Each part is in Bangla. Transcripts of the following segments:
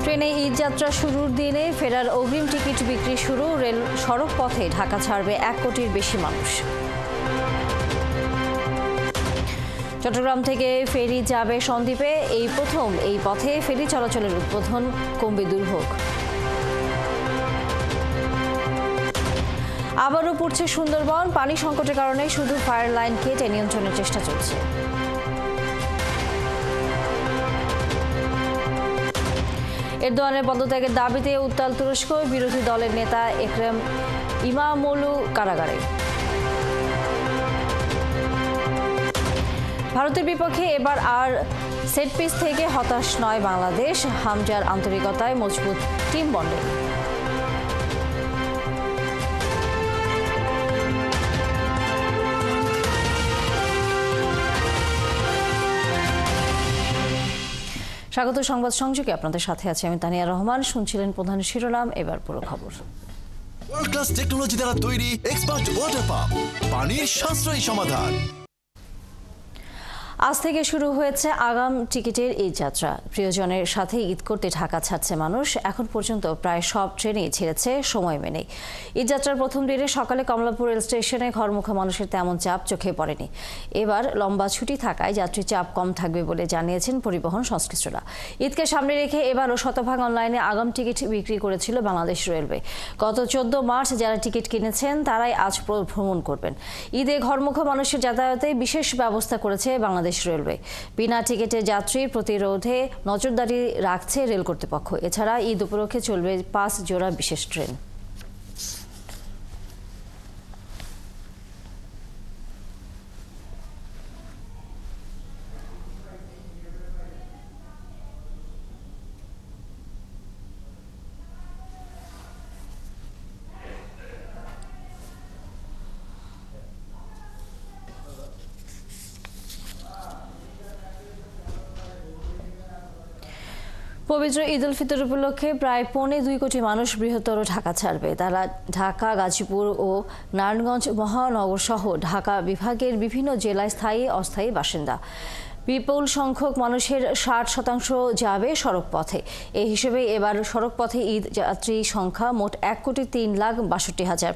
ট্রেনে ঈদ যাত্রা শুরুর দিনে ফেরার অগ্রিম টিকিট বিক্রি শুরু। রেল সড়ক পথে ঢাকা ছাড়বে 1 কোটির বেশি মানুষ। চট্টগ্রাম থেকে ফেরি যাবে সন্দ্বীপে, এই প্রথম এই পথে ফেরি চলাচলের উদ্বোধন, কমবে দুর্ভোগ। আবারও পড়ছে সুন্দরবন, পানি সংকটের কারণে শুধু ফায়ার লাইন কেটে নিয়ন্ত্রণের চেষ্টা চলছে। এরদোয়ানের পদত্যাগের দাবিতে উত্তাল তুরস্ক, বিরোধী দলের নেতা একরেম ইমামোগলু কারাগারে। ভারতের বিপক্ষে এবার আর সেট পিস থেকে হতাশ নয় বাংলাদেশ, হামজার আন্তরিকতায় মজবুত টিম বন্ডিং। স্বাগত সংবাদ সংযোগে আপনাদের সাথে আছে আমি তানিয়া রহমান। শুনছিলেন প্রধান শিরোনাম, এবার পুরো খবর। ওয়ার্ল্ড ক্লাস টেকনোলজি দ্বারা তৈরি এক্সপার্ট ওয়াটার পাম্প, পানির সাশ্রয়ী সমাধান। আজ থেকে শুরু হয়েছে আগাম টিকিটের ঈদ যাত্রা। প্রিয়জনের সাথে ঈদ করতে ঢাকা ছাড়ছে মানুষ। এখন পর্যন্ত প্রায় সব ট্রেনেই ছেড়েছে সময় মেনে। ঈদ যাত্রার প্রথম দিনে সকালে কমলাপুর রেল স্টেশনে ঘরমুখো মানুষের তেমন চাপ চোখে পড়েনি। এবার লম্বা ছুটি থাকায় যাত্রী চাপ কম থাকবে বলে জানিয়েছেন পরিবহন সংশ্লিষ্টরা। ঈদকে সামনে রেখে এবারও শতভাগ অনলাইনে আগাম টিকিট বিক্রি করেছিল বাংলাদেশ রেলওয়ে। গত 14 মার্চ যারা টিকিট কিনেছেন তারাই আজ ভ্রমণ করবেন। ঈদে ঘরমুখো মানুষের যাতায়াতে বিশেষ ব্যবস্থা করেছে বাংলাদেশ রেলওয়ে। বিনা টিকিটে যাত্রী প্রতিরোধে নজরদারি রাখছে রেল কর্তৃপক্ষ। এছাড়া ঈদ উপলক্ষে চলবে 5 জোড়া বিশেষ ট্রেন। পবিত্র ঈদ উল ফিতর উপলক্ষে প্রায় 2.25 কোটি মানুষ বৃহত্তর ঢাকা ছাড়বে। তারা ঢাকা, গাজীপুর ও নারায়ণগঞ্জ মহানগর সহ ঢাকা বিভাগের বিভিন্ন জেলায় স্থায়ী অস্থায়ী বাসিন্দা। বিপুল সংখ্যক মানুষের 60% যাবে সড়ক পথে। এই হিসেবে এবার সড়ক পথে ঈদ যাত্রী সংখ্যা মোট 1,62,62,000।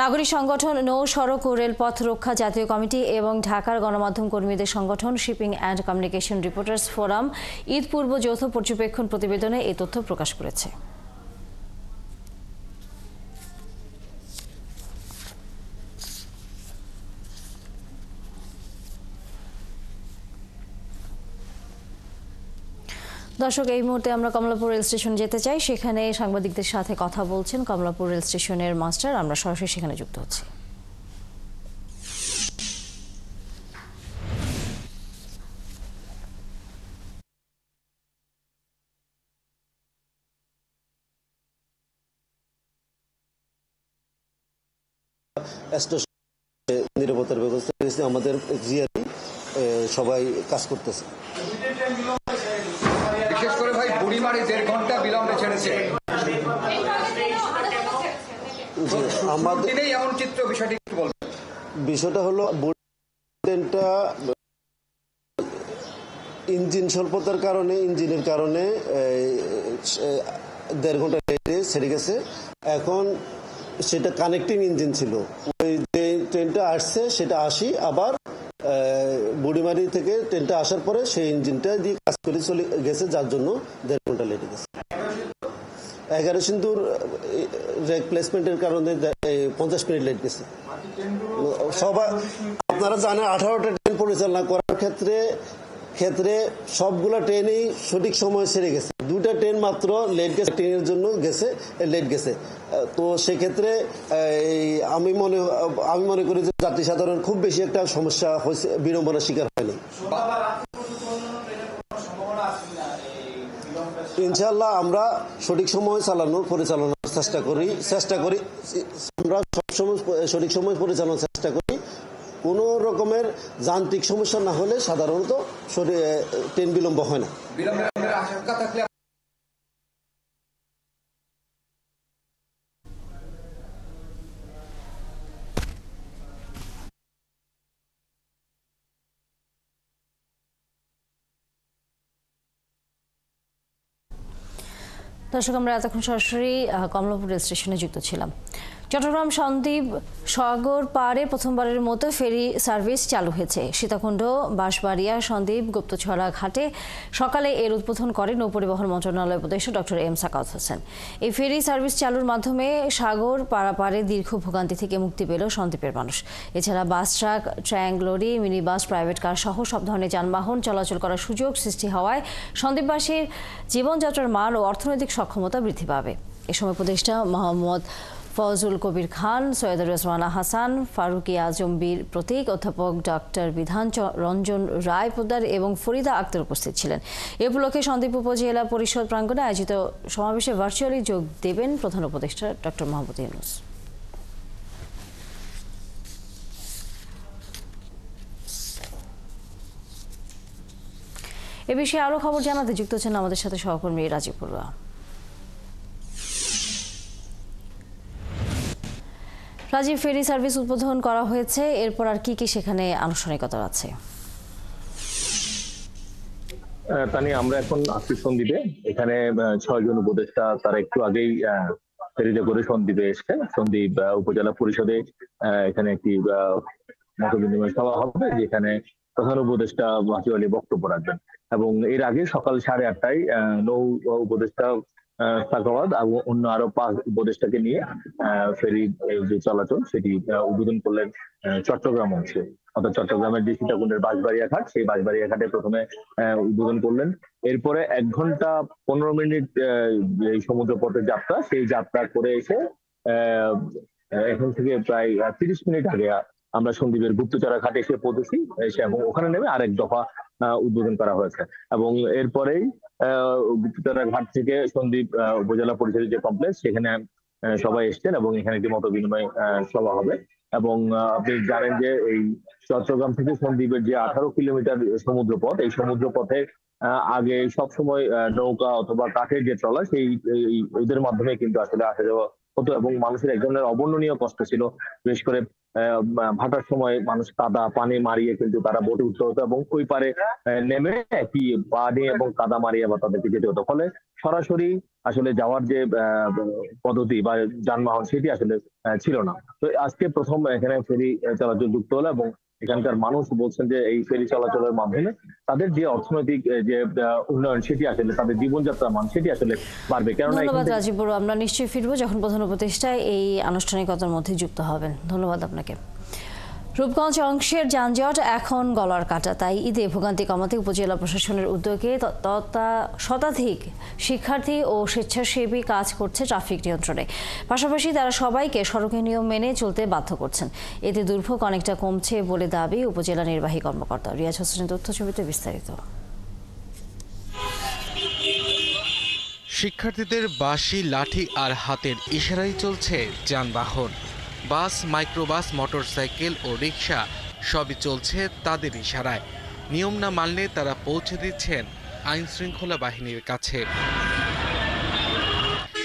নাগরিক সংগঠন, নৌ সড়ক ও রেলপথ রক্ষা জাতীয় কমিটি এবং ঢাকার গণমাধ্যম কর্মীদের সংগঠন shipping and communication reporters forum Eid পূর্ব যৌথ পর্যবেক্ষণ প্রতিবেদনে এই তথ্য প্রকাশ করেছে। দর্শক, এই মুহূর্তে আমরা কমলাপুর রেল স্টেশন যেতে চাই। সেখানে সাংবাদিকদের সাথে কথা বলছেন কমলাপুর রেল স্টেশনের মাস্টার। আমরা সরাসরি সেখানে যুক্ত হচ্ছি। নিরাপত্তার ব্যবস্থা হয়েছে, আমাদের সবাই কাজ করতেছে। বিশেষ করে ভাই বুড়িমারি 1.5 ঘন্টা বিলম্বে ছেড়েছে। আমাদের এমন চিত্র, বিষয়টি একটু বলবেন। বিষয়টা হলো ট্রেনটা ইঞ্জিন স্বল্পতার কারণে, ইঞ্জিনের কারণে 1.5 ঘন্টা লেটে ছেড়ে গেছে। এখন সেটা কানেক্টিং ইঞ্জিন ছিল, ওই যে ট্রেনটা আসছে সেটা আসি আবার বুড়িমারি থেকে ট্রেনটা আসার পরে সেই ইঞ্জিনটা দিয়ে কাজ করে চলে গেছে, যার জন্য 1.5 ঘন্টা লেটে গেছে। 11 সিন্ধুর রিপ্লেসমেন্টের কারণে 50 মিনিট লেট গেছে। সবাই আপনারা জানেন 18টা ট্রেন পরিচালনা করার ক্ষেত্রে সবগুলো ট্রেনই সঠিক সময় ছেড়ে গেছে। 2টা ট্রেন মাত্র লেট গেছে, ট্রেনের জন্য লেট গেছে। তো সেক্ষেত্রে আমি মনে করি যে যাত্রী সাধারণ খুব বেশি একটা সমস্যা হয়েছে, বিড়ম্বনার শিকার হয়নি। ইনশাআল্লাহ আমরা সঠিক সময় পরিচালনার চেষ্টা করি। আমরা সবসময় সঠিক সময় পরিচালনার চেষ্টা করি। কোনো রকমের যান্ত্রিক সমস্যা না হলে সাধারণত ট্রেন বিলম্ব হয় না। দর্শক, আমরা এতক্ষণ সরাসরি কমলাপুর রেল স্টেশনে যুক্ত ছিলাম। চট্টগ্রাম সন্দ্বীপ সাগর পাড়ে প্রথমবারের মতো ফেরি সার্ভিস চালু হয়েছে। সীতাকুণ্ড, বাঁশবাড়িয়া, সন্দ্বীপ, গুপ্তছড়া ঘাটে সকালে এর উদ্বোধন করেন নৌপরিবহন মন্ত্রণালয়ের উপদেষ্টা ডক্টর এম সাখাওয়াত হোসেন। এই ফেরি সার্ভিস চালুর মাধ্যমে সাগর পারাপারে দীর্ঘ ভোগান্তি থেকে মুক্তি পেল সন্দ্বীপের মানুষ। এছাড়া bus, truck, tank lorry, mini bus, private car সহ সব ধরনের যানবাহন চলাচল করার সুযোগ সৃষ্টি হওয়ায় সন্দ্বীপবাসীর জীবনযাত্রার মান ও অর্থনৈতিক সক্ষমতা বৃদ্ধি পাবে। এ সময় উপদেষ্টা মোহাম্মদ ফজলুল কবির খান, সৈয়দ রেজওয়ানা হাসান, ফারুকি আজম বীর প্রতীক, অধ্যাপক ডক্টর বিধান রঞ্জন রায় পোদ্দার এবং ফরিদা আক্তার উপস্থিত ছিলেন। এ উপলক্ষে সন্দ্বীপ উপজেলা পরিষদ প্রাঙ্গণে আয়োজিত সমাবেশে ভার্চুয়ালি যোগ দেবেন প্রধান উপদেষ্টা ডক্টর মোহাম্মদ ইউনূস। এ বিষয়ে আরও খবর জানাতে যুক্ত হচ্ছেন আমাদের সাথে সহকর্মী রাজীব বড়ুয়া। রাজীব, ফেরি সার্ভিস উদ্বোধন করা হয়েছে, এরপর আর কি কি সেখানে আনুষ্ঠানিকতা আছে? তানি, আমরা এখন আছি সন্দ্বীপে। এখানে 6 জন উপদেষ্টা তারা একটু আগেই ফেরিতে করে সন্দ্বীপে এসছে। সন্দ্বীপ উপজেলা পরিষদে এখানে একটি মতবিনিময় সভা হবে, যেখানে প্রধান উপদেষ্টা ভার্চুয়ালি বক্তব্য রাখবেন। এবং এর আগে সকাল 8:30টায় নৌ উপদেষ্টা সাখাওয়াত এবং অন্য আরো 5 উপদেষ্টাকে নিয়ে ফেরি যে চলাচল সেটি উদ্বোধন করলেন চট্টগ্রাম অংশে। অর্থাৎ চট্টগ্রামের যে সীতাকুণ্ডের বাঁশবাড়িয়া ঘাট, সেই বাঁশবাড়িয়া ঘাটে প্রথমে উদ্বোধন করলেন। এরপরে 1 ঘন্টা 15 মিনিট এই সমুদ্র পথের যাত্রা, সেই যাত্রা করে এসে এখান থেকে প্রায় 30 মিনিট আগে আমরা সন্দ্বীপের গুপ্তচড়া ঘাটে এসে পৌঁছেছি। এবং ওখানে নেমে আরেক দফা উদ্বোধন করা হয়েছে। এবং এরপরেই গুপ্তচড়া ঘাট থেকে সন্দ্বীপ উপজেলা পরিষদের যে কমপ্লেক্স, সেখানে সবাই এসছেন এবং এখানে একটি মত বিনিময় সভা হবে। এবং আপনি জানেন যে এই চট্টগ্রাম থেকে সন্দ্বীপের যে 18 কিলোমিটার সমুদ্র পথ, এই সমুদ্র পথে আগে সবসময় নৌকা অথবা কাঠের যে ট্রলার, সেই ওদের মাধ্যমে কিন্তু আসলে আসা যাওয়া হতো এবং মানুষের এক ধরনের অবর্ণনীয় কষ্ট ছিল। বিশেষ করে ভাটার সময় মানুষ কাদা পানি মারিয়ে কিন্তু তারা বোটে উঠতে হতো এবং ওই পারে নেমে কি পানি এবং কাদা মারিয়ে বা তাদেরকে যেতে হতো। ফলে সরাসরি আসলে যাওয়ার যে পদ্ধতি বা যানবাহন, সেটি আসলে ছিল না। তো আজকে প্রথম এখানে ফেরি চলাচল যুক্ত হলো এবং এখানকার মানুষ বলছেন যে এই ফেরি চলাচলের মাধ্যমে তাদের যে অর্থনৈতিক যে উন্নয়ন, সেটি আসলে তাদের জীবনযাত্রার মান সেটি আসলে বাড়বে। ধন্যবাদ রাজীব বড়ুয়া। আমরা নিশ্চয়ই ফিরবো যখন প্রধান উপদেষ্টা এই আনুষ্ঠানিকতার মধ্যে যুক্ত হবেন। ধন্যবাদ আপনাকে। রূপগঞ্জ অংশের যানজট এখন গলার কাটা, তাই ঈদে ভোগান্তি কমাতে উপজেলা প্রশাসনের উদ্যোগে শতাধিক শিক্ষার্থী ও স্বেচ্ছাসেবী কাজ করছে ট্রাফিক নিয়ন্ত্রণে। পাশাপাশি তারা সবাইকে সড়কের নিয়ম মেনে চলতে বাধ্য করছেন। এতে দুর্ভোগ অনেকটা কমছে বলে দাবি উপজেলা নির্বাহী কর্মকর্তা। রিয়াজ হোসেনের তথ্যছবিতে বিস্তারিত। শিক্ষার্থীদের বাঁশি, লাঠি আর হাতের ইশারায় চলছে যানবাহন। বাস, মাইক্রোবাস, মোটরসাইকেল ও রিকশা সবই চলছে তাদের ইশারায়। নিয়ম না মানলে তারা পৌঁছে দিচ্ছেন আইন শৃঙ্খলা বাহিনীর কাছে।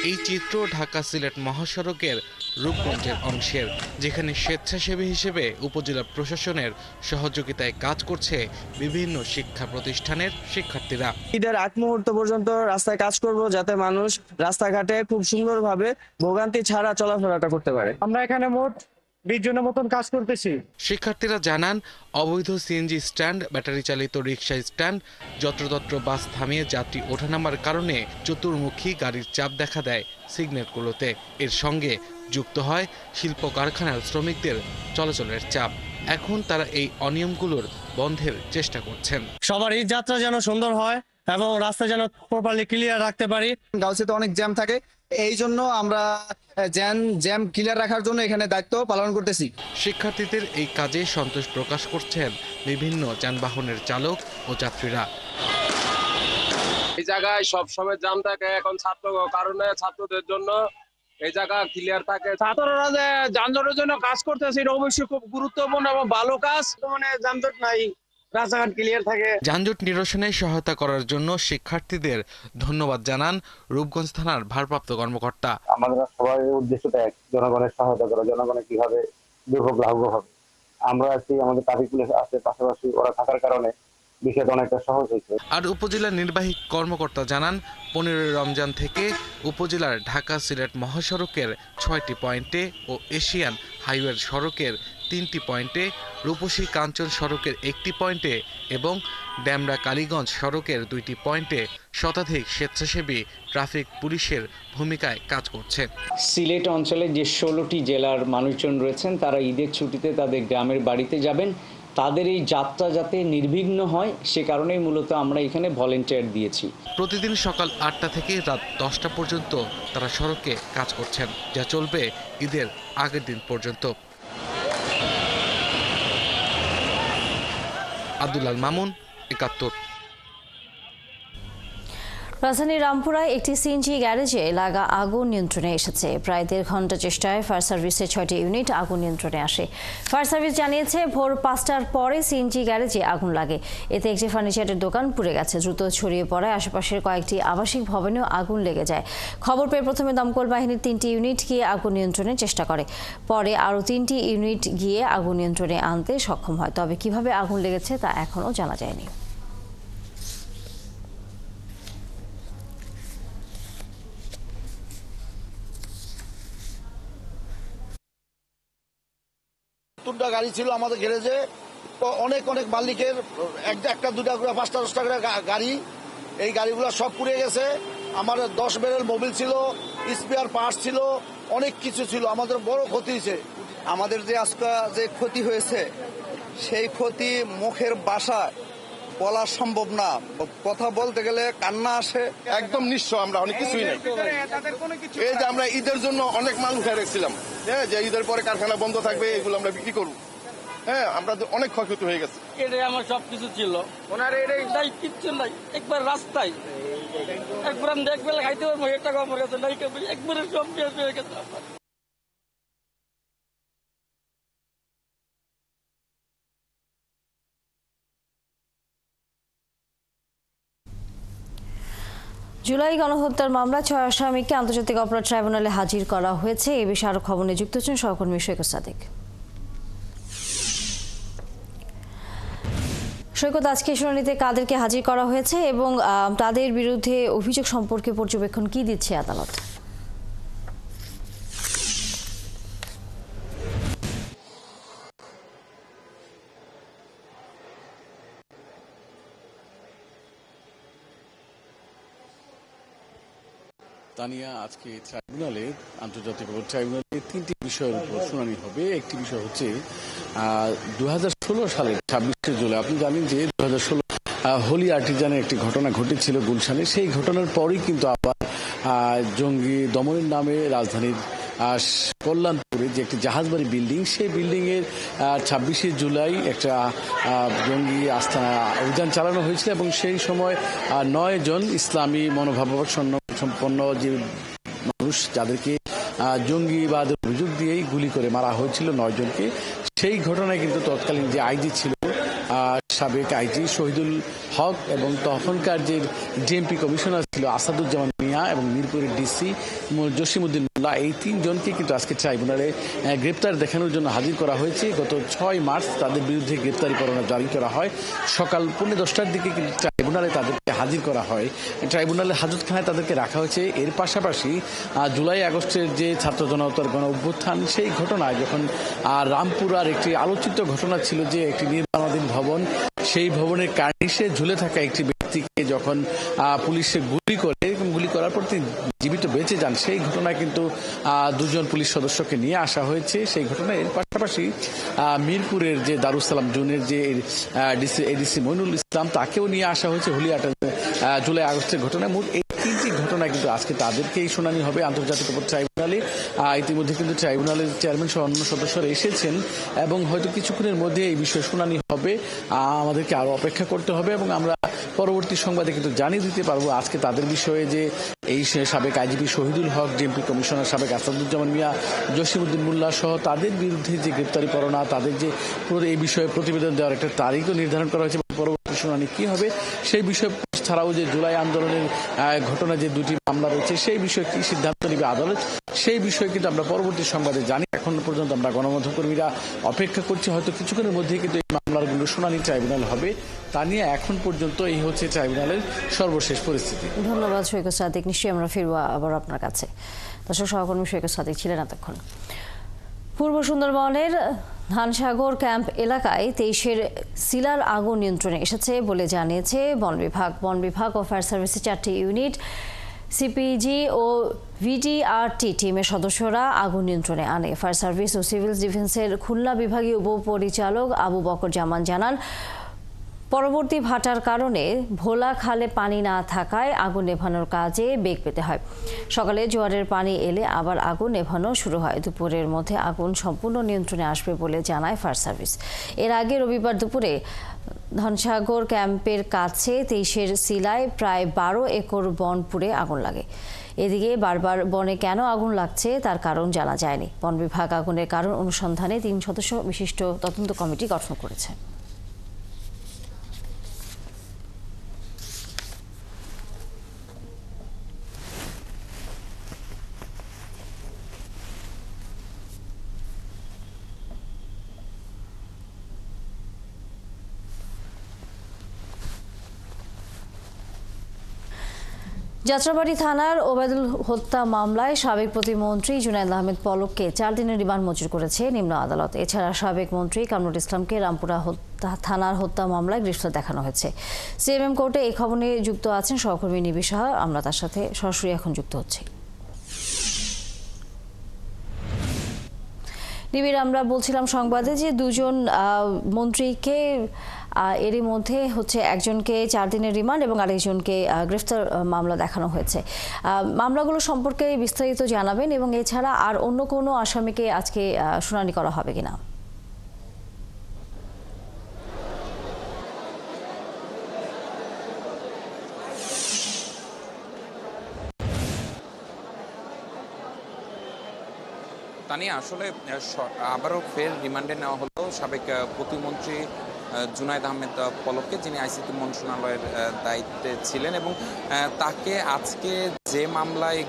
এই চিত্র ঢাকা সিলেট মহাসড়কের রূপগঞ্জের অংশের, যেখানে স্বেচ্ছাসেবী হিসেবে উপজেলা প্রশাসনের সহযোগিতায় কাজ করছে বিভিন্ন শিক্ষা প্রতিষ্ঠানের শিক্ষার্থীরা। ঈদের আগ মুহূর্ত পর্যন্ত রাস্তায় কাজ করব, যাতে মানুষ রাস্তাঘাটে খুব সুন্দরভাবে ভোগান্তি ছাড়া চলাফেরাটা করতে পারে। আমরা এখানে মোট 20 জনের মতন কাজ করতেছি। শিক্ষার্থীরা জানান, অবৈধ সিএনজি স্ট্যান্ড, ব্যাটারি চালিত রিকশা স্ট্যান্ড, যত্রতত্র বাস থামিয়ে যাত্রী ওঠানামার কারণে চতুর্মুখী গাড়ির চাপ দেখা দেয় সিগন্যালগুলোতে। এর সঙ্গে যুক্ত হয় শিল্প কারখানার শ্রমিকদের চলাচলের চাপ। এখন তারা এই অনিয়মগুলোর বন্ধের চেষ্টা করছেন। সবার ঈদ যাত্রা যেন সুন্দর হয় এবং রাস্তা যেন প্রপারলি ক্লিয়ার রাখতে পারি। গাউসিতে অনেক জ্যাম থাকে, এই জন্য আমরা জ্যাম ক্লিয়ার রাখার জন্য এখানে দায়িত্ব পালন করতেছি। শিক্ষার্থীদের এই কাজে সন্তোষ প্রকাশ করছেন বিভিন্ন যানবাহনের চালক ও যাত্রীরা। এই জায়গায় সবসময় জ্যাম থাকে, এখন ছাত্র কারণে ছাত্রদের জন্য এই জায়গা ক্লিয়ার থাকে। ছাত্ররা যে যানজটের জন্য কাজ করতেছে, এটা অবশ্যই খুব গুরুত্বপূর্ণ এবং ভালো কাজ। মানে যানজট নাই, রাস্তাঘাট ক্লিয়ার থাকে। যানজট নিরসনে সহায়তা করার জন্য শিক্ষার্থীদের ধন্যবাদ জানান রূপগঞ্জ থানার ভারপ্রাপ্ত কর্মকর্তা। আমাদের সবার উদ্দেশ্যটা এক, জনগণের সহায়তা করা, জনগণের কিভাবে দুর্ভোগ লাঘব হবে। আমরা আছি, আমাদের ট্রাফিক পুলিশ আছে পাশাপাশি, ওরা থাকার কারণে বিষয়টা অনেকটা সহজ হয়েছে। আর উপজেলা নির্বাহী কর্মকর্তা জানান 15 রমজান থেকে উপজেলার ঢাকা সিলেট মহাসড়কের 6টি পয়েন্টে ও এশিয়ান হাইওয়ে সড়কের 3টি পয়েন্টে, রূপসী কাঞ্চন সড়কের 1টি পয়েন্টে এবং ডেমরা কালীগঞ্জ সড়কের 2টি পয়েন্টে শতাধিক স্বেচ্ছাসেবী ট্রাফিক পুলিশের ভূমিকায় কাজ করছে। সিলেট অঞ্চলে যে 16টি জেলার মানুষজন রয়েছেন তারা ঈদের ছুটিতে তাদের গ্রামের বাড়িতে যাবেন, তাদের এই যাত্রা যাতে নির্বিঘ্ন হয় সে কারণেই মূলত আমরা এখানে ভলেন্টিয়ার দিয়েছি। প্রতিদিন সকাল 8টা থেকে রাত 10টা পর্যন্ত তারা সড়কে কাজ করছেন, যা চলবে ঈদের আগের দিন পর্যন্ত। আব্দুল্লাল মামুন, 71। রাজধানীর রামপুরায় একটি সিএনজি গ্যারেজে লাগা আগুন নিয়ন্ত্রণে এসেছে। প্রায় 1.5 ঘন্টা চেষ্টায় ফায়ার সার্ভিসের 6টি ইউনিট আগুন নিয়ন্ত্রণে আসে। ফায়ার সার্ভিস জানিয়েছে ভোর 5টার পরে সিএনজি গ্যারেজে আগুন লাগে। এতে একটি ফার্নিচারের দোকান পুড়ে গেছে। দ্রুত ছড়িয়ে পড়ায় আশেপাশের কয়েকটি আবাসিক ভবনেও আগুন লেগে যায়। খবর পেয়ে প্রথমে দমকল বাহিনীর 3টি ইউনিট গিয়ে আগুন নিয়ন্ত্রণের চেষ্টা করে। পরে আরও 3টি ইউনিট গিয়ে আগুন নিয়ন্ত্রণে আনতে সক্ষম হয়। তবে কিভাবে আগুন লেগেছে তা এখনও জানা যায়নি। গাড়ি ছিল আমাদের গ্যারেজে, অনেক মালিকের একটা দুটা করে 5টা 10টা করে গাড়ি, এই গাড়িগুলো সব পুড়ে গেছে। আমাদের 10 ব্যারেল মোবিল ছিল, স্পেয়ার পার্টস ছিল, অনেক কিছু ছিল। আমাদের বড় ক্ষতি হয়েছে। আমাদের যে আজকে যে ক্ষতি হয়েছে সেই ক্ষতি মুখের ভাষায় বলা সম্ভব না, কথা বলতে গেলে কান্না আসে। একদম নিঃস্ব আমরা, অনেক কিছুই নেই। এই যে আমরা ঈদের জন্য অনেক মাল উঠে রেখেছিলাম, হ্যাঁ, যে ঈদের পরে কারখানা বন্ধ থাকবে, এগুলো আমরা বিক্রি করবো। হ্যাঁ, আমরা অনেক ক্ষয়ক্ষতি হয়ে গেছে। এটাই আমার সবকিছু ছিল, ওনার এটাই কিচ্ছু নাই। একবার রাস্তায় একবার আমি দেখবে খাইতে পারবো, এটা আমার কাছে নাই, একবারে সব শেষ হয়ে গেছে। জুলাই গণহত্যার মামলা 6 আসামিকে আন্তর্জাতিক অপরাধ ট্রাইব্যুনালে হাজির করা হয়েছে। এই বিষয়ে আরো খবর নিয়ে যুক্ত হচ্ছেন সহকর্মী সৈকত সাদিক। সৈকত, আজকে শুনানিতে কাদেরকে হাজির করা হয়েছে এবং তাদের বিরুদ্ধে অভিযোগ সম্পর্কে পর্যবেক্ষণ কি দিচ্ছে আদালত? তানিয়া, আজকে ট্রাইব্যুনালে, আন্তর্জাতিক ট্রাইব্যুনালে 3টি বিষয়ের উপর শুনানি হবে। একটি বিষয় হচ্ছে 2016 সালের 26শে জুলাই, আপনি জানেন যে 2016 হোলি আর্টিজানের একটি ঘটনা ঘটেছিল গুলশানে। সেই ঘটনার পরই কিন্তু আবার জঙ্গি দমনের নামে রাজধানীর কল্যাণপুরে যে একটি জাহাজবাড়ি বিল্ডিং, সেই বিল্ডিং এর 26শে জুলাই একটা জঙ্গি আস্তানা অভিযান চালানো হয়েছিল এবং সেই সময় 9 জন ইসলামী মনোভাবাপন্ন যে মানুষ, যাদেরকে জঙ্গিবাদের অভিযোগ দিয়েই গুলি করে মারা হয়েছিল 9 জনকে। সেই ঘটনায় কিন্তু তৎকালীন যে আইজি ছিল, সাবেক আইজি শহীদুল হক, এবং তখনকার যে ডিএমপি কমিশনার ছিল আসাদুজ্জামান মিয়া এবং মিরপুরের ডিসি জসিমউদ্দিন মোল্লা, এই 3 জনকে কিন্তু আজকে ট্রাইব্যুনালে গ্রেপ্তার দেখানোর জন্য হাজির করা হয়েছে। গত 6 মার্চ তাদের বিরুদ্ধে গ্রেপ্তারি পরোয়ানা জারি করা হয়। সকাল 10:45টার দিকে কিন্তু ট্রাইব্যুনালে তাদেরকে হাজির করা হয়। ট্রাইব্যুনালের হাজতখানায় তাদেরকে রাখা হয়েছে। এর পাশাপাশি জুলাই আগস্টের যে ছাত্র জনতার গণ অভ্যুত্থান, সেই ঘটনায় যখন রামপুরার একটি আলোচিত ঘটনা ছিল যে একটি নির্মাণাধীন ভবন, সেই ভবনের কার্নিশে ঝুলে থাকা একটি ব্যক্তিকে যখন পুলিশে গুলি করার পর তিনি জীবিত বেঁচে যান, সেই ঘটনায় কিন্তু 2 জন পুলিশ সদস্যকে নিয়ে আসা হয়েছে। সেই ঘটনায় এর পাশাপাশি মিরপুরের যে দারুসালাম জোনের যে এডিসি মইনুল ইসলাম, তাকেও নিয়ে আসা হয়েছে জুলাই আগস্টের ঘটনায়। মোট এই 3টি ঘটনায় কিন্তু আজকে তাদেরকেই শুনানি হবে আন্তর্জাতিক অপরাধ ট্রাইব্যুনালে। ইতিমধ্যে কিন্তু ট্রাইব্যুনালের চেয়ারম্যান সহ অন্য সদস্যরা এসেছেন এবং হয়তো কিছুক্ষণের মধ্যে এই বিষয়ে শুনানি হবে। আমাদেরকে আরো অপেক্ষা করতে হবে এবং আমরা পরবর্তী সংবাদে কিন্তু জানিয়ে দিতে পারবো আজকে তাদের বিষয়ে যে এই সাবেক আইজিপি শহীদুল হক, ডিএমপি কমিশনার সাবেক আসাদুজ্জামান মিয়া, জসিমউদ্দিন মোল্লা সহ তাদের বিরুদ্ধে যে গ্রেপ্তারি পরোয়ানা, তাদের যে এই বিষয়ে প্রতিবেদন দেওয়ার একটা তারিখও নির্ধারণ করা হয়েছে। পরবর্তী শুনানি কি হবে সেই বিষয়ে ছাড়াও যে জুলাই আন্দোলনের ঘটনা যে দুটি মামলা রয়েছে সেই বিষয়ে কি সিদ্ধান্ত নেবে আদালত, সেই বিষয়ে কিন্তু আমরা পরবর্তী সংবাদে জানি। এখন পর্যন্ত আমরা গণমাধ্যম কর্মীরা অপেক্ষা করছি, হয়তো কিছুক্ষণের মধ্যেই কিন্তু এই মামলাগুলো শুনানি ট্রাইব্যুনাল হবে। তা নিয়ে এখন পর্যন্ত এই হচ্ছে ট্রাইব্যুনালের সর্বশেষ পরিস্থিতি। ধন্যবাদ সৈকত সাদিক। নিশ্চয়ই আমরা ফিরবো আবার আপনার কাছে। দর্শক, সহকর্মী সৈকত সাদিক ছিলেন এতক্ষণ। পূর্ব সুন্দরবনের ধানসাগর ক্যাম্প এলাকায় 23-এর সিলার আগুন নিয়ন্ত্রণে এসেছে বলে জানিয়েছে বন বিভাগ ও ফায়ার সার্ভিসের 4টি ইউনিট, সিপিজি ও ভিডিআরটি টিমের সদস্যরা আগুন নিয়ন্ত্রণে আনে। ফায়ার সার্ভিস ও সিভিল ডিফেন্সের খুলনা বিভাগীয় উপপরিচালক আবু বকর জামান জানান, পরবর্তী ভাটার কারণে ভোলা খালে পানি না থাকায় আগুন নেভানোর কাজে বেগ পেতে হয়। সকালে জোয়ারের পানি এলে আবার আগুন নেভানো শুরু হয়। দুপুরের মধ্যে আগুন সম্পূর্ণ নিয়ন্ত্রণে আসবে বলে জানায় ফায়ার সার্ভিস। এর আগে রবিবার দুপুরে ধানসাগর ক্যাম্পের কাছে 23-এর সিলায় প্রায় 12 একর বন পুড়ে আগুন লাগে। এদিকে বারবার বনে কেন আগুন লাগছে তার কারণ জানা যায়নি। বন বিভাগ আগুনের কারণ অনুসন্ধানে 3 সদস্য বিশিষ্ট তদন্ত কমিটি গঠন করেছে। যাত্রাবাড়ী থানার ওবায়দুল হত্যা মামলায় সাবেক প্রতিমন্ত্রী জুনায়েদ আহমেদ পলককে 4 দিনের রিমান্ড মঞ্জুর করেছে নিম্ন আদালত। এছাড়া সাবেক মন্ত্রী কামরুল ইসলামকে রামপুরা থানার হত্যা মামলায় গ্রেফতার দেখানো হয়েছে। সিএমএম কোর্টে এই খবর নিয়ে যুক্ত আছেন সহকর্মী নিবি সাহা। আমরা তার সাথে সরাসরি এখন যুক্ত হচ্ছি। নিবিড়, আমরা বলছিলাম সংবাদে যে 2জন মন্ত্রীকে এরই মধ্যে একজনকে 4 দিনের রিমান্ড এবং আরেকজনকে গ্রেফতার মামলা দেখানো হয়েছে। মামলাগুলো সম্পর্কে বিস্তারিত জানাবেন এবং এছাড়া আর অন্য কোনো আসামিকে আজকে শুনানি করা হবে কিনা? তানি আসলে আবারও ফের রিমান্ডে নেওয়া হলো সাবেক প্রতিমন্ত্রী জুনায়েদ আহমেদ পলককে, যিনি আইসিটি মন্ত্রণালয়ের দায়িত্বে ছিলেন, এবং তাকে আজকে যে মামলায়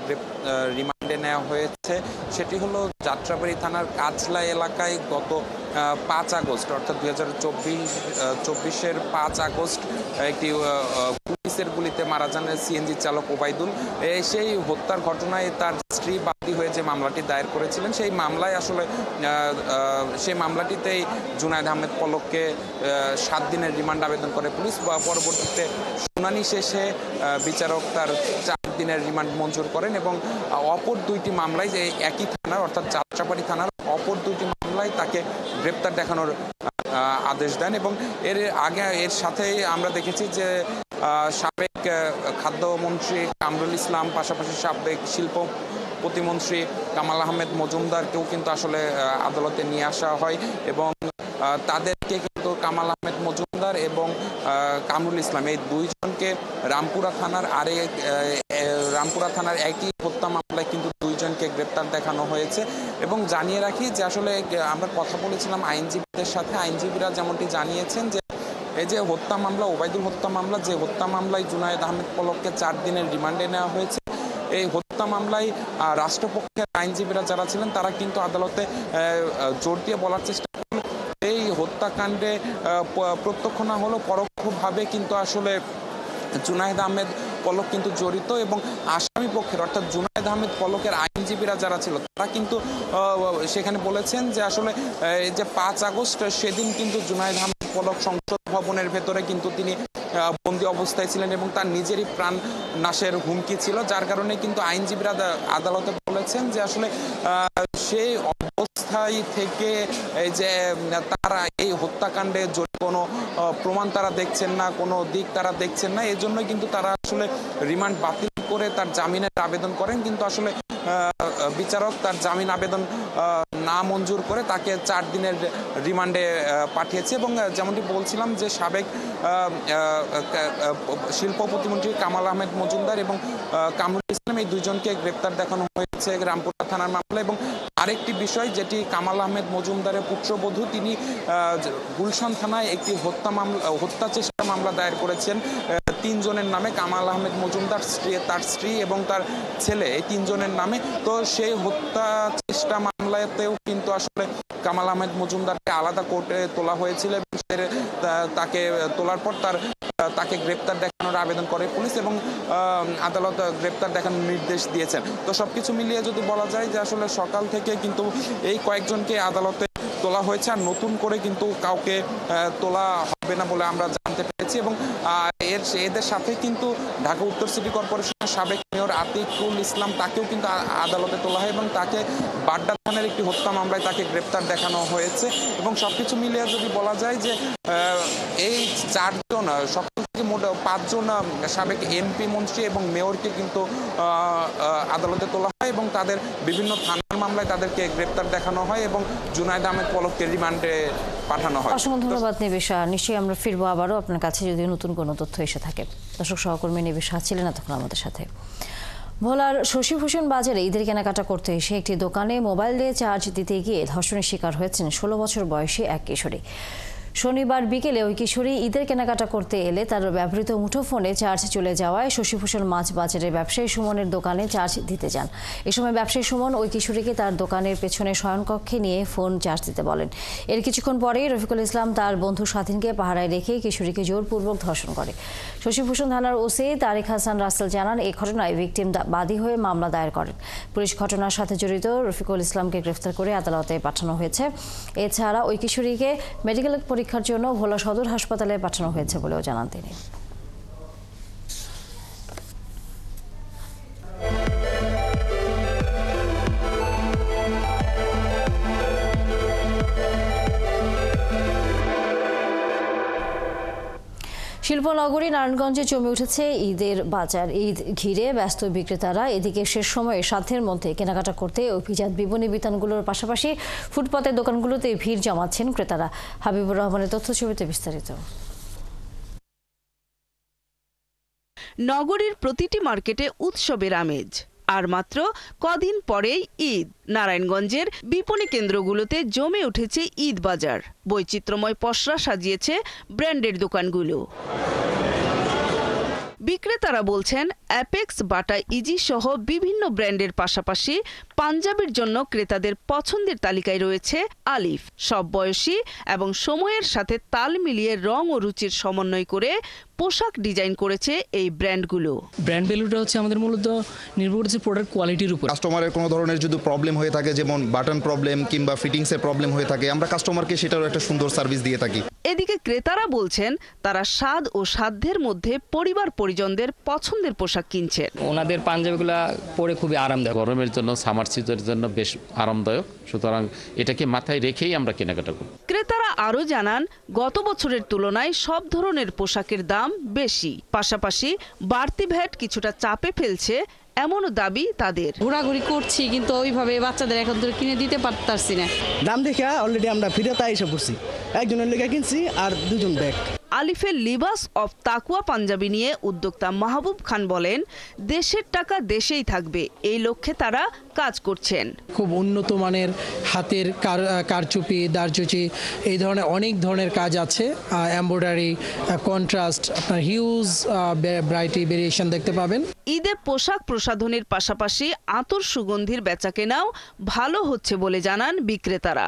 রিমান্ডে নেওয়া হয়েছে সেটি হলো যাত্রাবাড়ী থানার কাজলা এলাকায় গত 5 আগস্ট অর্থাৎ 2024-এর 5 আগস্ট একটি পুলিশের গুলিতে মারা যান সিএনজি চালক ওবায়দুল। সেই হত্যার ঘটনায় তার স্ত্রী বাদী হয়ে যে মামলাটি দায়ের করেছিলেন, সেই মামলায় আসলে সেই মামলাটিতেই জুনায়েদ আহমেদ পলককে 7 দিনের রিমান্ড আবেদন করে পুলিশ। পরবর্তীতে শুনানি শেষে বিচারক তার 4 দিনের রিমান্ড মঞ্জুর করেন এবং অপর 2টি মামলায় যে একই থানার অর্থাৎ যাত্রাবাড়ী থানার অপর 2টি মামলায় তাকে গ্রেপ্তার দেখানোর আদেশ দেন। এবং এর সাথেই আমরা দেখেছি যে সাবেক খাদ্যমন্ত্রী কামরুল ইসলাম, পাশাপাশি সাবেক শিল্প প্রতিমন্ত্রী কামাল আহমেদ মজুমদারকেও কিন্তু আসলে আদালতে নিয়ে আসা হয় এবং তাদেরকে কিন্তু কামাল আহমেদ মজুমদার এবং কামরুল ইসলাম এই 2 জনকে রামপুরা থানার একই হত্যা মামলায় কিন্তু 2 জনকে গ্রেপ্তার দেখানো হয়েছে। এবং জানিয়ে রাখি যে আসলে আমরা কথা বলেছিলাম আইনজীবীদের সাথে, আইনজীবীরা যেমনটি জানিয়েছেন যে এই যে হত্যা মামলা, ওবায়দুল হত্যা মামলা, যে হত্যা মামলায় জুনায়েদ আহমেদ পলককে 4 দিনের রিমান্ডে নেওয়া হয়েছে, এই হত্যা মামলায় রাষ্ট্রপক্ষের আইনজীবীরা যারা ছিলেন তারা কিন্তু আদালতে জোর দিয়ে বলার চেষ্টা করলেন এই হত্যাকাণ্ডে প্রত্যক্ষ না হলেও পরোক্ষভাবে কিন্তু আসলে জুনায়েদ আহমেদ পলক কিন্তু জড়িত। এবং আসামি পক্ষের অর্থাৎ জুনায়েদ আহমেদ পলকের আইনজীবীরা যারা ছিল তারা কিন্তু সেখানে বলেছেন যে আসলে যে 5 আগস্ট সেদিন কিন্তু জুনায়েদ আহমেদ পলক সংসদ ভবনের ভেতরে কিন্তু তিনি বন্দী অবস্থায় ছিলেন এবং তার নিজেরই প্রাণ নাশের হুমকি ছিল, যার কারণে কিন্তু আইনজীবীরা আদালতে বলেছেন যে আসলে সেই অবস্থায় থেকে এই যে তারা এই হত্যাকাণ্ডে কোনো প্রমাণ তারা দেখছেন না, কোনো দিক তারা দেখছেন না, এই জন্যই কিন্তু তারা আসলে রিমান্ড বাতিল করে তার জামিনের আবেদন করেন। কিন্তু আসলে বিচারক তার জামিন আবেদন না মঞ্জুর করে তাকে 4 দিনের রিমান্ডে পাঠিয়েছে। এবং যেমনটি বলছিলাম যে সাবেক শিল্প প্রতিমন্ত্রী কামাল আহমেদ মজুমদার এবং কামরুল ইসলাম এই 2 জনকে গ্রেপ্তার দেখানো হয়েছে রামপুরা থানার মামলা। এবং আরেকটি বিষয় যেটি কামাল আহমেদ মজুমদারের পুত্রবধূ, তিনি গুলশান থানায় একটি হত্যা চেষ্টা মামলা দায়ের করেছেন তিনজনের নামে, কামাল আহমেদ মজুমদার, তার স্ত্রী এবং তার ছেলে, এই তিনজনের নামে। তো সেই হত্যা চেষ্টা মামলাতেও কিন্তু আসলে কামাল আহমেদ মজুমদারকে আলাদা কোর্টে তোলা হয়েছিল এবং তাকে তোলার পর তাকে গ্রেপ্তার দেখানোর আবেদন করে পুলিশ এবং আদালত গ্রেপ্তার দেখানোর নির্দেশ দিয়েছেন। তো সবকিছু মিলিয়ে যদি বলা যায় যে আসলে সকাল থেকে কিন্তু এই কয়েকজনকে আদালতে তোলা হয়েছে, আর নতুন করে কিন্তু কাউকে তোলা হবে না বলে আমরা জানতে পেরেছি। এবং এদের সাথে কিন্তু ঢাকা উত্তর সিটি কর্পোরেশনের সাবেক মেয়র আতিকুল ইসলাম, তাকেও কিন্তু আদালতে তোলা হয় এবং তাকে বাড্ডা থানার একটি হত্যা মামলায় তাকে গ্রেপ্তার দেখানো হয়েছে। এবং সবকিছু মিলিয়ে যদি বলা যায় যে এই চারজন, সকাল থেকে মোট 5 জন সাবেক এমপি, মন্ত্রী এবং মেয়রকে কিন্তু আদালতে তোলা হয় এবং তাদের বিভিন্ন থানার মামলায় তাদেরকে গ্রেপ্তার দেখানো হয় এবং জুনায়েদ আহমেদ পলককে রিমান্ডে পাঠানো হয়। অসংখ্য ধন্যবাদ নিবেশা। নিশ্চয়ই আমরা ফিরবো আবারও আপনার কাছে যদি নতুন কোনো তথ্য এসে থাকে। দর্শক সহকর্মী নিবেশা ছিলেন এতক্ষণ আমাদের সাথে। ভোলার শশীভূষণ বাজারে ঈদের কেনাকাটা করতে এসে একটি দোকানে মোবাইল দিয়ে চার্জ দিতে গিয়ে ধর্ষণের শিকার হয়েছেন 16 বছর বয়সী এক কিশোরী। শনিবার বিকেলে ওই কিশোরী ঈদের কেনাকাটা করতে এলে তার ব্যবহৃত মুঠোফোনে চার্জ চলে যাওয়ায় শশীভূষণ মাছ বাজারের ব্যবসায়ী সুমনের দোকানে চার্জ দিতে যান। এ সময় ব্যবসায়ী সুমন ওই কিশোরীকে তার দোকানের পেছনে শয়নকক্ষে নিয়ে ফোন চার্জ দিতে বলেন। এর কিছুক্ষণ পরেই রফিকুল ইসলাম তার বন্ধু স্বাধীনকে পাহারায় রেখে কিশোরীকে জোরপূর্বক ধর্ষণ করে। শশীভূষণ থানার ওসি তারিক হাসান রাসেল জানান, এই ঘটনায় ভিকটিম বাদী হয়ে মামলা দায়ের করেন। পুলিশ ঘটনার সাথে জড়িত রফিকুল ইসলামকে গ্রেফতার করে আদালতে পাঠানো হয়েছে। এছাড়া ওই কিশোরীকে মেডিকেল পরীক্ষার জন্য ভোলা সদর হাসপাতালে পাঠানো হয়েছে বলেও জানান তিনি। শিল্পনগরী নারায়ণগঞ্জে জমে উঠেছে ঈদের বাজার। ঈদ ঘিরে ব্যস্ত বিক্রেতারা। এদিকে শেষ সময়ে সাধ্যের মধ্যে কেনাকাটা করতে অভিজাত বিপণী বিতানগুলোর পাশাপাশি ফুটপাতের দোকানগুলোতে ভিড় জমাচ্ছেন ক্রেতারা। হাবিবুর রহমানের তথ্যছবিতে বিস্তারিত। নগরীর প্রতিটি মার্কেটে উৎসবের আমেজ। আর মাত্র কদিন পরেই ঈদ। নারায়ণগঞ্জের বিপণী কেন্দ্রগুলোতে জমে উঠেছে ঈদ বাজার। বৈচিত্র্যময় পসরা সাজিয়েছে ব্র্যান্ডের দোকানগুলো। বিক্রেতারা বলছেন, অ্যাপেক্স, বাটা, ইজি সহ বিভিন্ন ব্র্যান্ডের পাশাপাশি পাঞ্জাবির জন্য ক্রেতাদের পছন্দের তালিকায় রয়েছে আলিফ। সব বয়সী এবং সময়ের সাথে তাল মিলিয়ে রং ও রুচির সমন্বয় করে পোশাক ডিজাইন করেছে এই ব্র্যান্ডগুলো। ব্র্যান্ড ভ্যালুটা হচ্ছে আমাদের মূলত নির্ভর করছে প্রোডাক্ট কোয়ালিটির উপর। কাস্টমারের কোনো ধরনের যদি প্রবলেম হয়ে থাকে, যেমন বাটন প্রবলেম কিংবা ফিটিংসের প্রবলেম হয়ে থাকে, আমরা কাস্টমারকে সেটারও একটা সুন্দর সার্ভিস দিয়ে থাকি। এদিকে ক্রেতারা বলছেন, তারা স্বাদ ও সাধ্যের মধ্যে পরিবার পরিজনদের পছন্দের পোশাক কিনছেন। ওনাদের পাঞ্জাবিগুলো পরে খুবই আরামদায়ক। গরমের জন্য, সামার সিজনের জন্য বেশ আরামদায়ক, সুতরাং এটাকে মাথায় রেখেই আমরা কেনাকাটা করি। ক্রেতারা আরও জানান, গত বছরের তুলনায় সব ধরনের পোশাকের দাম বেশি। পাশাপাশি বাড়তি ভ্যাট কিছুটা চাপে ফেলছে এমনও দাবি তাদের। ঘোরাঘুরি করছি কিন্তু ওইভাবে বাচ্চাদের এখন তো কিনে দিতে পারতাছি না। দাম দেখে অলরেডি আমরা ফিরতে এসে পড়ছি। একজনের লেগে কিনছি আর 2 জন ব্যাগ। আলিফের লিবাস অফ তাকুয়া পাঞ্জাবি নিয়ে উদ্যোক্তা মাহবুব খান বলেন, দেশের টাকা দেশেই থাকবে, এই লক্ষ্যে তারা কাজ করছেন। খুব উন্নত মানের হাতের কারচুপি, দারচুচি, এই ধরনের অনেক ধরনের কাজ আছে। এমব্রয়ডারি, কন্ট্রাস্ট, আপনার হিউজ ভ্যারাইটি ভেরিয়েশন দেখতে পাবেন। ঈদে পোশাক প্রসাধনীর পাশাপাশি আতর সুগন্ধির বেচাকেনাও ভালো হচ্ছে বলে জানান বিক্রেতারা।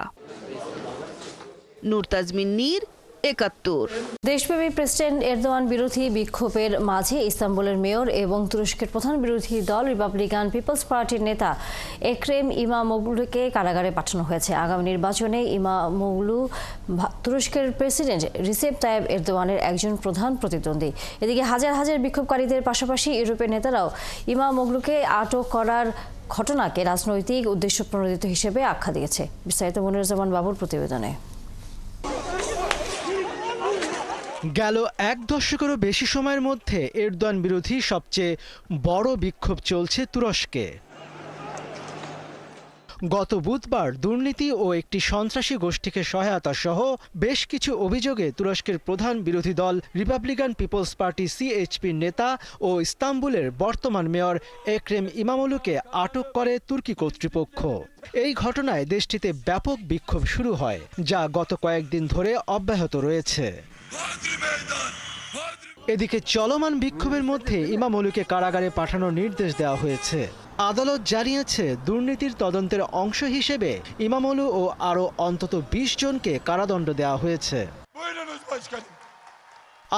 নূর তাজমিন নীর, ৭১। দেশব্যাপী প্রেসিডেন্ট এরদোয়ান বিরোধী বিক্ষোভের মাঝে ইস্তাম্বুলের মেয়র এবং তুরস্কের প্রধান বিরোধী দল রিপাবলিকান পিপলস পার্টির নেতা এক্রেম ইমামোগলুকে কারাগারে পাঠানো হয়েছে। আগামী নির্বাচনে ইমামোগলু তুরস্কের প্রেসিডেন্ট রিসেপ তাইয়েব এরদোয়ানের একজন প্রধান প্রতিদ্বন্দ্বী। এদিকে হাজার হাজার বিক্ষোভকারীদের পাশাপাশি ইউরোপের নেতারাও ইমামোগলুকে আটক করার ঘটনাকে রাজনৈতিক উদ্দেশ্য প্রণোদিত হিসেবে আখ্যা দিয়েছে। বিস্তারিত মনিরুজ্জামান বাবুর প্রতিবেদনে। গেল 1 দশকেরও বেশি সময়ের মধ্যে এরদোয়ান বিরোধী সবচেয়ে বড় বিক্ষোভ চলছে তুরস্কে। গত বুধবার দুর্নীতি ও একটি সন্ত্রাসী গোষ্ঠীকে সহায়তা সহ বেশ কিছু অভিযোগে তুরস্কের প্রধান বিরোধী দল রিপাবলিকান পিপলস পার্টি সিএইচপির নেতা ও ইস্তাম্বুলের বর্তমান মেয়র এক্রেম ইমামোগলুকে আটক করে তুর্কি কর্তৃপক্ষ। এই ঘটনায় দেশটিতে ব্যাপক বিক্ষোভ শুরু হয়, যা গত কয়েকদিন ধরে অব্যাহত রয়েছে। এদিকে চলমান বিক্ষোভের মধ্যে ইমামুলকে কারাগারে পাঠানোর নির্দেশ দেওয়া হয়েছে। আদালত জানিয়েছে দুর্নীতির তদন্তের অংশ হিসেবে ইমামুলু ও আরও অন্তত ২০ জনকে কারাদণ্ড দেওয়া হয়েছে।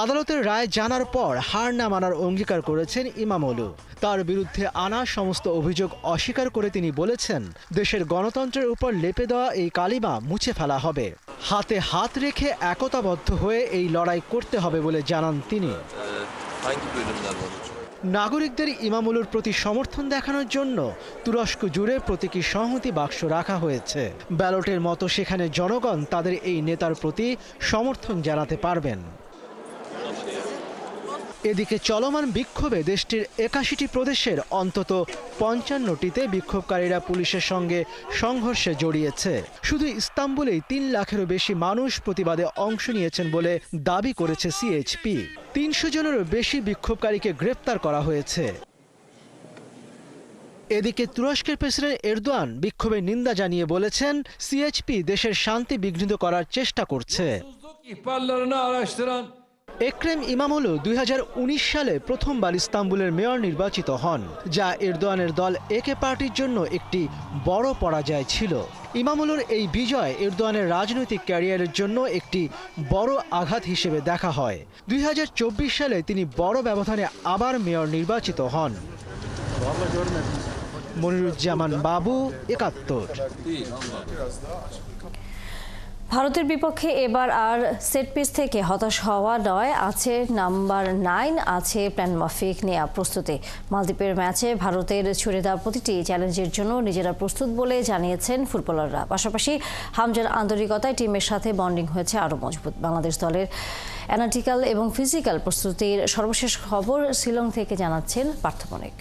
আদালতের রায় জানার পর হার না মানার অঙ্গীকার করেছেন ইমামুলু। তার বিরুদ্ধে আনা সমস্ত অভিযোগ অস্বীকার করে তিনি বলেছেন, দেশের গণতন্ত্রের উপর লেপে দেওয়া এই কালিমা মুছে ফেলা হবে। হাতে হাত রেখে একতাবদ্ধ হয়ে এই লড়াই করতে হবে বলে জানান তিনি। নাগরিকদের ইমামুলুর প্রতি সমর্থন দেখানোর জন্য তুরস্ক জুড়ে প্রতীকী সংহতি বাক্স রাখা হয়েছে। ব্যালটের মতো সেখানে জনগণ তাদের এই নেতার প্রতি সমর্থন জানাতে পারবেন। এদিকে চলমান বিক্ষোভে দেশটির ৮১টি প্রদেশের অন্তত ৫৫টিতে বিক্ষোভকারীরা পুলিশের সঙ্গে সংঘর্ষে জড়িয়েছে। শুধু ইস্তাম্বুলেই ৩ লাখেরও বেশি মানুষ প্রতিবাদে অংশ নিয়েছেন বলে দাবি করেছে সিএইচপি। ৩০০ জনেরও বেশি বিক্ষোভকারীকে গ্রেপ্তার করা হয়েছে। এদিকে তুরস্কের প্রেসিডেন্ট এরদোয়ান বিক্ষোভের নিন্দা জানিয়ে বলেছেন, সিএইচপি দেশের শান্তি বিঘ্নিত করার চেষ্টা করছে। এক্রেম ইমামোগলু ২০১৯ সালে প্রথমবার ইস্তাম্বুলের মেয়র নির্বাচিত হন, যা এরদোয়ানের দল একে পার্টির জন্য একটি বড় পরাজয় ছিল। ইমামোগলুর এই বিজয় এরদোয়ানের রাজনৈতিক ক্যারিয়ারের জন্য একটি বড় আঘাত হিসেবে দেখা হয়। ২০২৪ সালে তিনি বড় ব্যবধানে আবার মেয়র নির্বাচিত হন। মনিরুজ্জামান বাবু, ৭১। ভারতের বিপক্ষে এবার আর সেট পিস থেকে হতাশ হওয়া নয়, আছে নাম্বার 9, আছে প্ল্যান মাফিক নেওয়া প্রস্তুতি। মালদ্বীপের ম্যাচে ভারতের ছুড়ে দেওয়া প্রতিটি চ্যালেঞ্জের জন্য নিজেরা প্রস্তুত বলে জানিয়েছেন ফুটবলাররা। পাশাপাশি হামজার আন্তরিকতায় টিমের সাথে বন্ডিং হয়েছে আরও মজবুত। বাংলাদেশ দলের অ্যানালিটিক্যাল এবং ফিজিক্যাল প্রস্তুতির সর্বশেষ খবর শিলং থেকে জানাচ্ছেন পার্থ বণিক।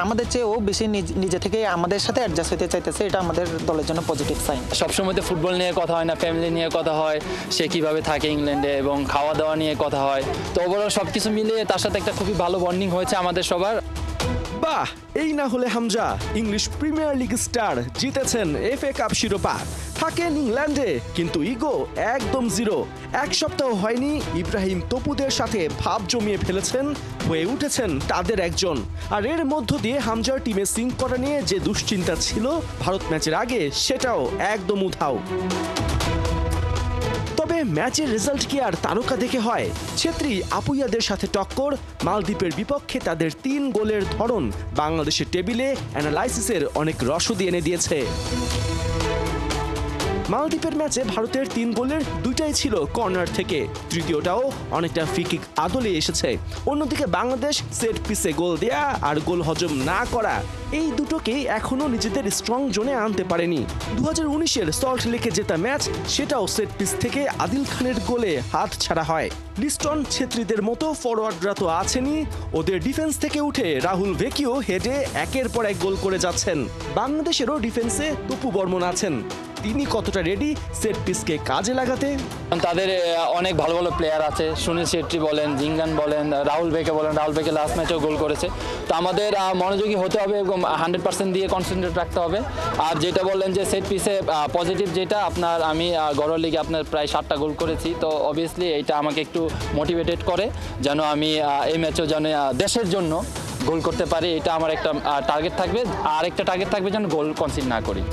আমাদের চেয়ে ও বেশি নিজে থেকে আমাদের সাথে অ্যাডজাস্ট হতে চাইতেছে, এটা আমাদের দলের জন্য পজিটিভ সাইন। সবসময় তো ফুটবল নিয়ে কথা হয় না, ফ্যামিলি নিয়ে কথা হয়, সে কিভাবে থাকে ইংল্যান্ডে, এবং খাওয়া দাওয়া নিয়ে কথা হয়। তো ওভারঅল সব কিছু মিলিয়ে তার সাথে একটা খুবই ভালো বন্ডিং হয়েছে আমাদের সবার। বাহ, এই না হলে Hamza English premier league star, জিতেছেন এফএ কাপ শিরোপা, থাকেন ইংল্যান্ডে, কিন্তু ইগো একদম জিরো। এক সপ্তাহ হয়নি ইব্রাহিম তপুদের সাথে ভাব জমিয়ে ফেলেছেন, হয়ে উঠেছেন তাদের একজন। আর এর মধ্য দিয়ে হামজার টিমে সিঙ্ক করা নিয়ে যে দুশ্চিন্তা ছিল ভারত ম্যাচের আগে, সেটাও একদম উধাও। তবে ম্যাচের রেজাল্ট কি আর তারকা দেখে হয়? ছেত্রী আপুইয়াদের সাথে টক্কর, মালদ্বীপের বিপক্ষে তাদের 3 গোলের ধরন বাংলাদেশের টেবিলে অ্যানালাইসিসের অনেক রসদ এনে দিয়েছে। মালদ্বীপের ম্যাচে ভারতের 3 গোলের 2টাই ছিল কর্নার থেকে, তৃতীয়টাও অনেকটা ফ্রি-কিক আদলে এসেছে। অন্যদিকে বাংলাদেশ সেট পিসে গোল দেয়া আর গোল হজম না করা, এই দুটোকেই এখনো নিজেদের স্ট্রং জোনে আনতে পারেনি। 2019-এর সল্ট লেকে জেতা ম্যাচ, সেটাও সেট পিস থেকে আদিল খানের গোলে হাত ছাড়া হয়। লিস্টন ছেত্রীদের মতো ফরওয়ার্ডরা তো আছেনই, ওদের ডিফেন্স থেকে উঠে রাহুল ভেকিও হেডে একের পর এক গোল করে যাচ্ছেন। বাংলাদেশেরও ডিফেন্সে তপু বর্মন আছেন, তিনি কতটা রেডি সেট পিসকে কাজে লাগাতে? তাদের অনেক ভালো ভালো প্লেয়ার আছে, সুনীল শেট্টি বলেন, জিঙ্গান বলেন, রাহুল ভেকে বলেন। রাহুল ভেকে লাস্ট ম্যাচেও গোল করেছে। তো আমাদের মনোযোগী হতে হবে এবং 100% দিয়ে কনসেন্ট্রেট রাখতে হবে। আর যেটা বললেন যে সেট পিসে পজিটিভ, যেটা আপনার আমি ঘরোয়া লিগে আপনার প্রায় 7টা গোল করেছি, তো অবভিয়াসলি এইটা আমাকে একটু মোটিভেটেড করে যেন আমি এই ম্যাচেও যেন দেশের জন্য গোল করতে পারি। এটা আমার একটা টার্গেট থাকবে। আর একটা টার্গেট থাকবে যেন গোল কনসিড না করি।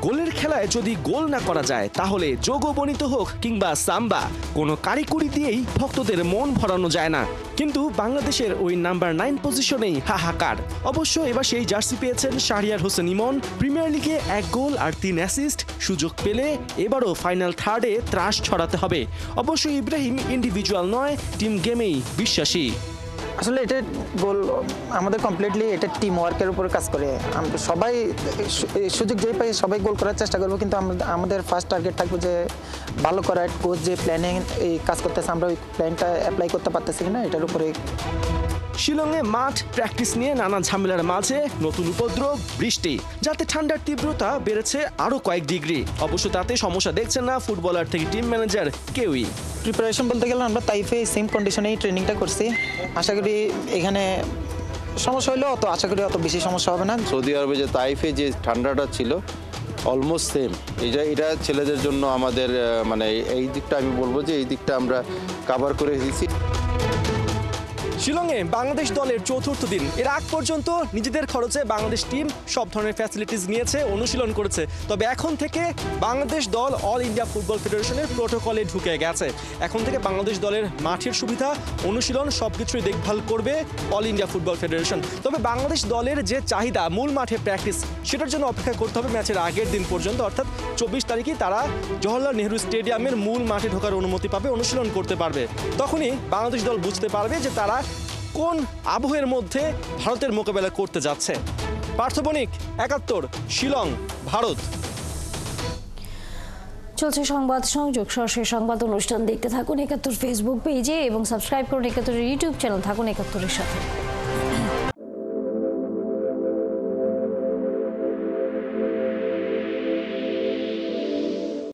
গোলের খেলায় যদি গোল না করা যায়, তাহলে যোগবনিত হোক কিংবা সাম্বা, কোনো কারিকুরি দিয়েই ভক্তদের মন ভরানো যায় না। কিন্তু বাংলাদেশের ওই নাম্বার 9 পজিশনেই হাহাকার। অবশ্য এবার সেই জার্সি পেয়েছেন শাহরিয়ার হোসেন ইমন। প্রিমিয়ার লিগে 1 গোল আর 3 অ্যাসিস্ট, সুযোগ পেলে এবারও ফাইনাল থার্ডে ত্রাস ছড়াতে হবে। অবশ্য ইব্রাহিম ইন্ডিভিজুয়াল নয়, টিম গেমেই বিশ্বাসী। আসলে এটা গোল আমাদের কমপ্লিটলি এটা টিম ওয়ার্কের উপর কাজ করে। আমরা সবাই সুযোগ যেই পাই সবাই গোল করার চেষ্টা করবো, কিন্তু আমাদের ফার্স্ট টার্গেট থাকবে যে ভালো করার। কোচ যে প্ল্যানিং এই কাজ করতেছে, আমরা ওই প্ল্যানটা অ্যাপ্লাই করতে পারতেছি কিনা এটার উপরে। শিলংয়ে মাঠ প্র্যাকটিস নিয়ে নানা ঝামেলার মাঝে নতুন উপদ্রব বৃষ্টি, যাতে ঠান্ডার তীব্রতা বেড়েছে আরও কয়েক ডিগ্রি। অবশ্য তাতে সমস্যা দেখছেন না ফুটবলার থেকে টিম ম্যানেজার কেউই। প্রিপারেশন বলতে গেলে আমরা তাইফে সেম কন্ডিশনেই ট্রেনিংটা করছি। আশা করি এখানে সমস্যা হলেও আশা করি অত বেশি সমস্যা হবে না। সৌদি আরবে যে তাইফে যে ঠান্ডাটা ছিল, অলমোস্ট সেম। এটা ছেলেদের জন্য আমাদের মানে এই দিকটা আমি বলবো যে এই দিকটা আমরা কভার করে দিয়েছি। শিলংয়ে বাংলাদেশ দলের চতুর্থ দিন। এর আগ পর্যন্ত নিজেদের খরচে বাংলাদেশ টিম সব ধরনের ফ্যাসিলিটিস নিয়েছে, অনুশীলন করেছে। তবে এখন থেকে বাংলাদেশ দল অল ইন্ডিয়া ফুটবল ফেডারেশনের প্রোটোকলে ঢুকে গেছে। এখন থেকে বাংলাদেশ দলের মাঠের সুবিধা, অনুশীলন সবকিছুই দেখভাল করবে অল ইন্ডিয়া ফুটবল ফেডারেশন। তবে বাংলাদেশ দলের যে চাহিদা মূল মাঠে প্র্যাকটিস, সেটার জন্য অপেক্ষা করতে হবে ম্যাচের আগের দিন পর্যন্ত, অর্থাৎ 24 তারিখে তারা জওহরলাল নেহরু স্টেডিয়ামের মূল মাঠে ঢোকার অনুমতি পাবে, অনুশীলন করতে পারবে। তখনই বাংলাদেশ দল বুঝতে পারবে যে তারা কোন আবহের মধ্যে ভারতের মোকাবেলা করতে যাচ্ছে। পার্থ বণিক, ৭১, শিলং, ভারত। চলছে সংবাদ সংযোগ, সরাসরি সংবাদ অনুষ্ঠান দেখতে থাকুন ৭১ ফেসবুক পেজে এবং সাবস্ক্রাইব করুন ৭১ ইউটিউব চ্যানেল। থাকুন ৭১-এর সাথে।